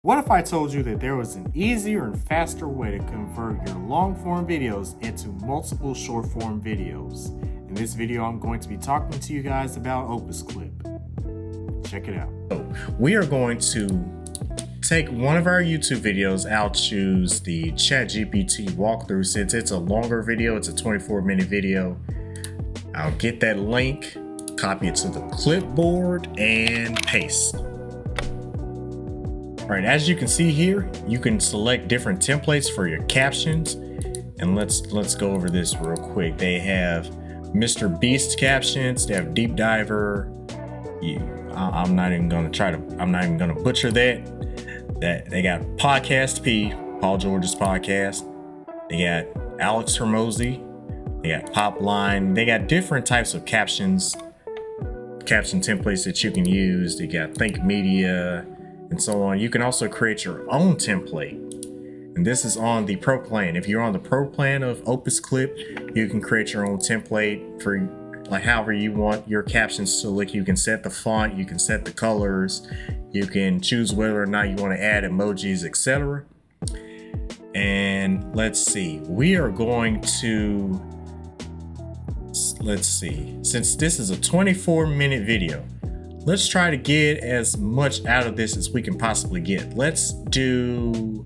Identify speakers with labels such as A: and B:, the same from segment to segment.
A: What if I told you that there was an easier and faster way to convert your long form videos into multiple short form videos? In this video, I'm going to be talking to you guys about OpusClip. Check it out. We are going to take one of our YouTube videos. I'll choose the ChatGPT walkthrough since it's a longer video. It's a 24-minute video. I'll get that link, copy it to the clipboard, and paste. Right, as you can see here, you can select different templates for your captions, and let's go over this real quick. They have Mr. Beast captions, they have Deep Diver. I'm not even gonna butcher that. They got Podcast P, Paul George's podcast. They got Alex Hermosi. They got Popline. They got different types of caption templates that you can use. They got Think Media, and so on. You can also create your own template, and this is on the Pro plan. If you're on the Pro plan of OpusClip, you can create your own template for like however you want your captions to look. You can set the font, you can set the colors, you can choose whether or not you want to add emojis, etc. And let's see, we are going to, since this is a 24-minute video, let's try to get as much out of this as we can possibly get. Let's do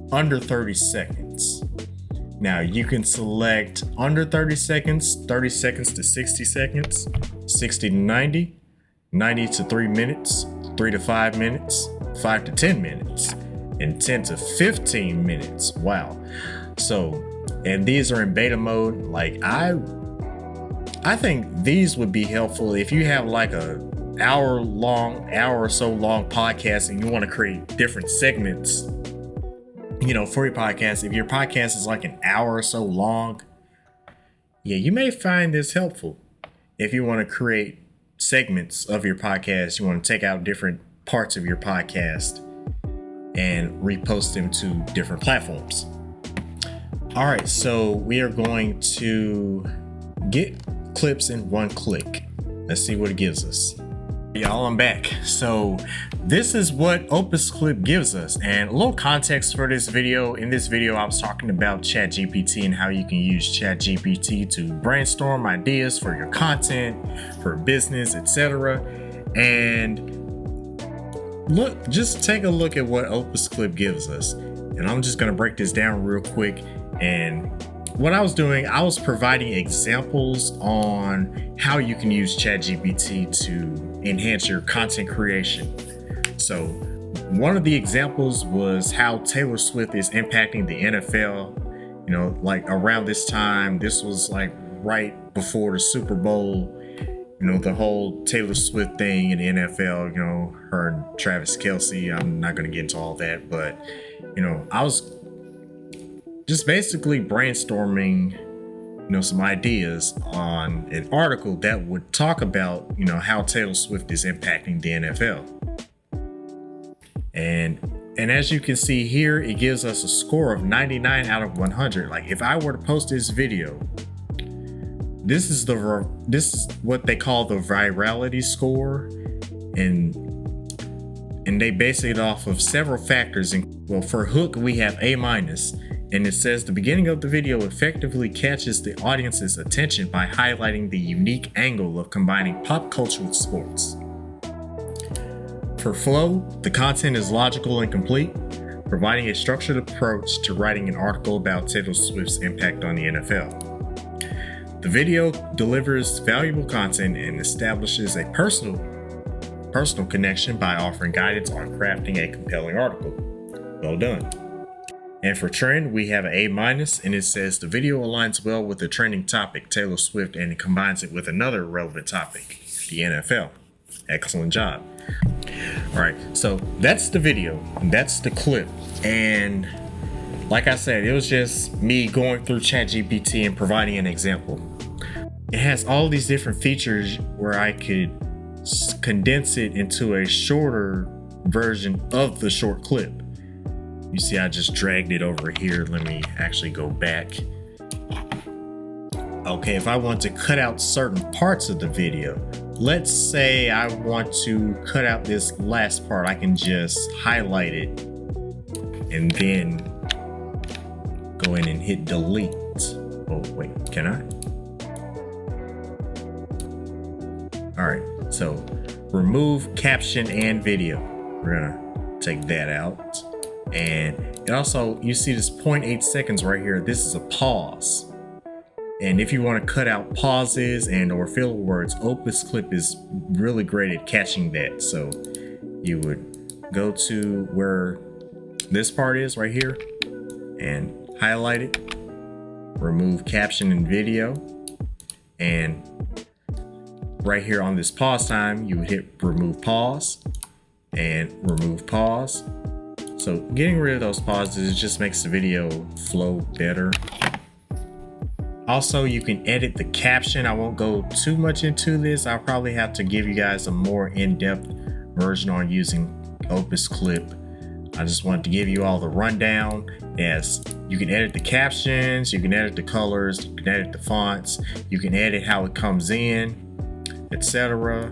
A: under 30 seconds. Now you can select under 30 seconds, 30 seconds to 60 seconds, 60 to 90, 90 to 3 minutes, 3 to 5 minutes, 5 to 10 minutes, and 10 to 15 minutes. Wow. So, and these are in beta mode. Like I think these would be helpful if you have like a hour or so long podcast and you want to create different segments, for your podcast. If your podcast is like an hour or so long, you may find this helpful. If you want to create segments of your podcast, you want to take out different parts of your podcast and repost them to different platforms. All right, so we are going to get clips in one click. Let's see what it gives us. Y'all, I'm back. So this is what OpusClip gives us, and a little context for this video. In this video, I was talking about ChatGPT and how you can use ChatGPT to brainstorm ideas for your content, for business, etc. And just take a look at what OpusClip gives us. And I'm just gonna break this down real quick. And what I was doing, I was providing examples on how you can use ChatGPT to enhance your content creation. So one of the examples was how Taylor Swift is impacting the NFL. Like around this time, this was like right before the Super Bowl, the whole Taylor Swift thing in the NFL, her and Travis Kelce. I'm not going to get into all that, but, I was just basically brainstorming, some ideas on an article that would talk about, how Taylor Swift is impacting the NFL. And as you can see here, it gives us a score of 99 out of 100. Like if I were to post this video, this is what they call the virality score, and they base it off of several factors. And well, for Hook, we have A-. And it says the beginning of the video effectively catches the audience's attention by highlighting the unique angle of combining pop culture with sports. For Flow, the content is logical and complete, providing a structured approach to writing an article about Taylor Swift's impact on the NFL. The video delivers valuable content and establishes a personal connection by offering guidance on crafting a compelling article. Well done. And for Trend, we have an A-, and it says the video aligns well with the trending topic, Taylor Swift, and it combines it with another relevant topic, the NFL. Excellent job. All right, so that's the video, that's the clip. And like I said, it was just me going through ChatGPT and providing an example. It has all these different features where I could condense it into a shorter version of the short clip. You see, I just dragged it over here. Let me actually go back. Okay, if I want to cut out certain parts of the video, let's say I want to cut out this last part. I can just highlight it and then go in and hit delete. Oh wait, can I? All right, so remove caption and video. We're gonna take that out. And it also, you see this 0.8 seconds right here. This is a pause. And if you want to cut out pauses and or filler words, OpusClip is really great at catching that. So you would go to where this part is right here and highlight it, remove caption and video, and right here on this pause time, you would hit remove pause and remove pause. So getting rid of those pauses just makes the video flow better. Also, you can edit the caption. I won't go too much into this. I'll probably have to give you guys a more in-depth version on using OpusClip. I just wanted to give you all the rundown. Yes, you can edit the captions, you can edit the colors, you can edit the fonts, you can edit how it comes in, etc.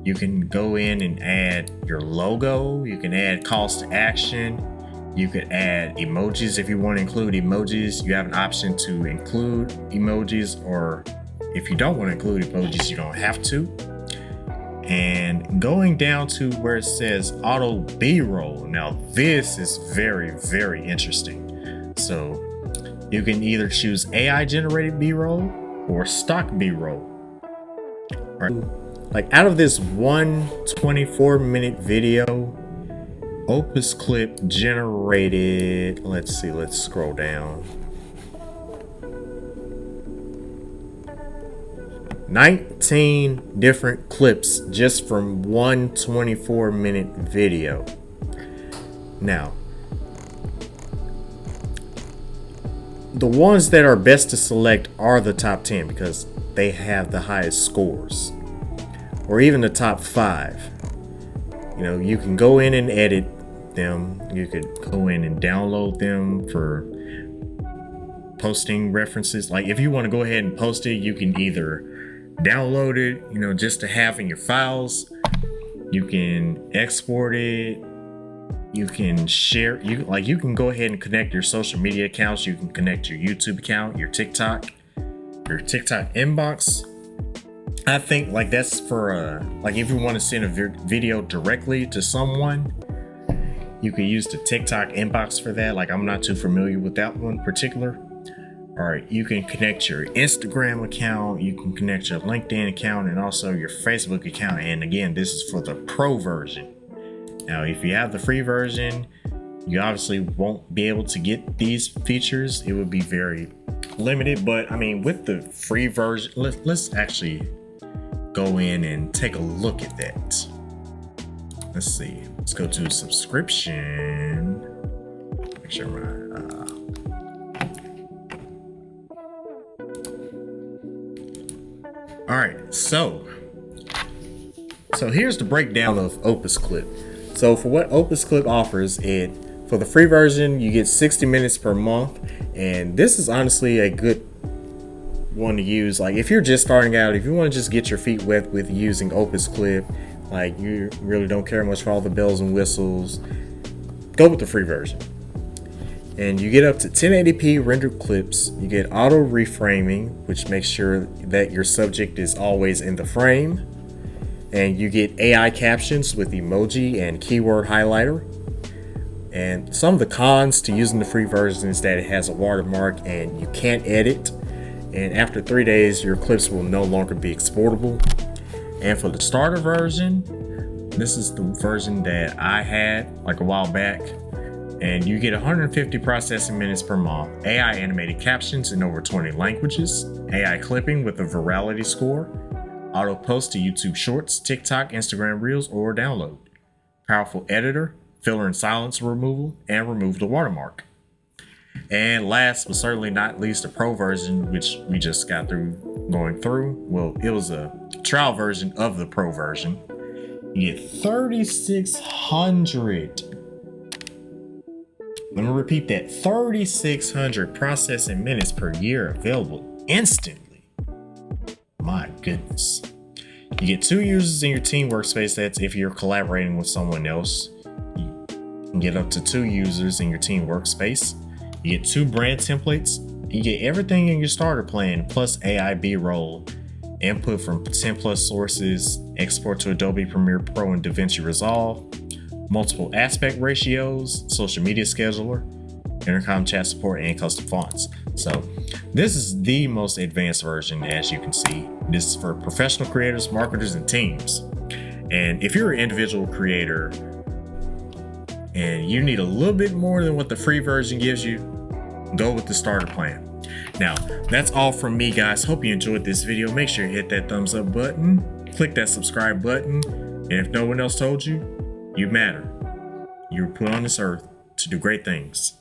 A: You can go in and add your logo, you can add calls to action, you could add emojis if you want to include emojis. You have an option to include emojis, or if you don't want to include emojis, you don't have to. And going down to where it says auto B-roll. Now this is very, very interesting. So you can either choose AI generated B-roll or stock B-roll. Like out of this 124-minute video, OpusClip generated, let's see, let's scroll down. 19 different clips just from one 24-minute video. Now, the ones that are best to select are the top 10 because they have the highest scores, or even the top 5. You know, you can go in and edit them. You could go in and download them for posting references. Like if you want to go ahead and post it, you can either download it, you know, just to have in your files. You can export it. You can share. You can go ahead and connect your social media accounts. You can connect your YouTube account, your TikTok inbox. I think like that's for like if you want to send a video directly to someone, you can use the TikTok inbox for that. Like I'm not too familiar with that one particular. All right, you can connect your Instagram account, you can connect your LinkedIn account, and also your Facebook account. And again, this is for the pro version. Now, if you have the free version, you obviously won't be able to get these features. It would be very limited, but I mean, with the free version, let's actually go in and take a look at that. Let's see. Let's go to subscription. Make sure my all right, so here's the breakdown of OpusClip. So for what OpusClip offers, for the free version, you get 60 minutes per month, and this is honestly a good one to use. Like if you're just starting out, if you want to just get your feet wet with using OpusClip, like you really don't care much for all the bells and whistles, go with the free version. And you get up to 1080p rendered clips. You get auto reframing, which makes sure that your subject is always in the frame. And you get AI captions with emoji and keyword highlighter. And some of the cons to using the free version is that it has a watermark and you can't edit. And after 3 days, your clips will no longer be exportable. And for the starter version, this is the version that I had like a while back. And you get 150 processing minutes per month, AI animated captions in over 20 languages, AI clipping with a virality score, auto post to YouTube Shorts, TikTok, Instagram Reels, or download, powerful editor, filler and silence removal, and remove the watermark. And last but certainly not least, the pro version, which we just got through going through. Well, it was a trial version of the pro version. You get 3,600. Let me repeat that, 3,600 processing minutes per year available instantly. My goodness. You get 2 users in your team workspace. That's if you're collaborating with someone else. You can get up to 2 users in your team workspace. You get 2 brand templates. You get everything in your starter plan, plus AI B-roll, input from 10 plus sources, export to Adobe Premiere Pro and DaVinci Resolve, multiple aspect ratios, social media scheduler, intercom chat support, and custom fonts. So this is the most advanced version, as you can see. This is for professional creators, marketers, and teams. And if you're an individual creator and you need a little bit more than what the free version gives you, go with the starter plan. Now, that's all from me, guys. Hope you enjoyed this video. Make sure you hit that thumbs up button, click that subscribe button, and if no one else told you, you matter. You were put on this earth to do great things.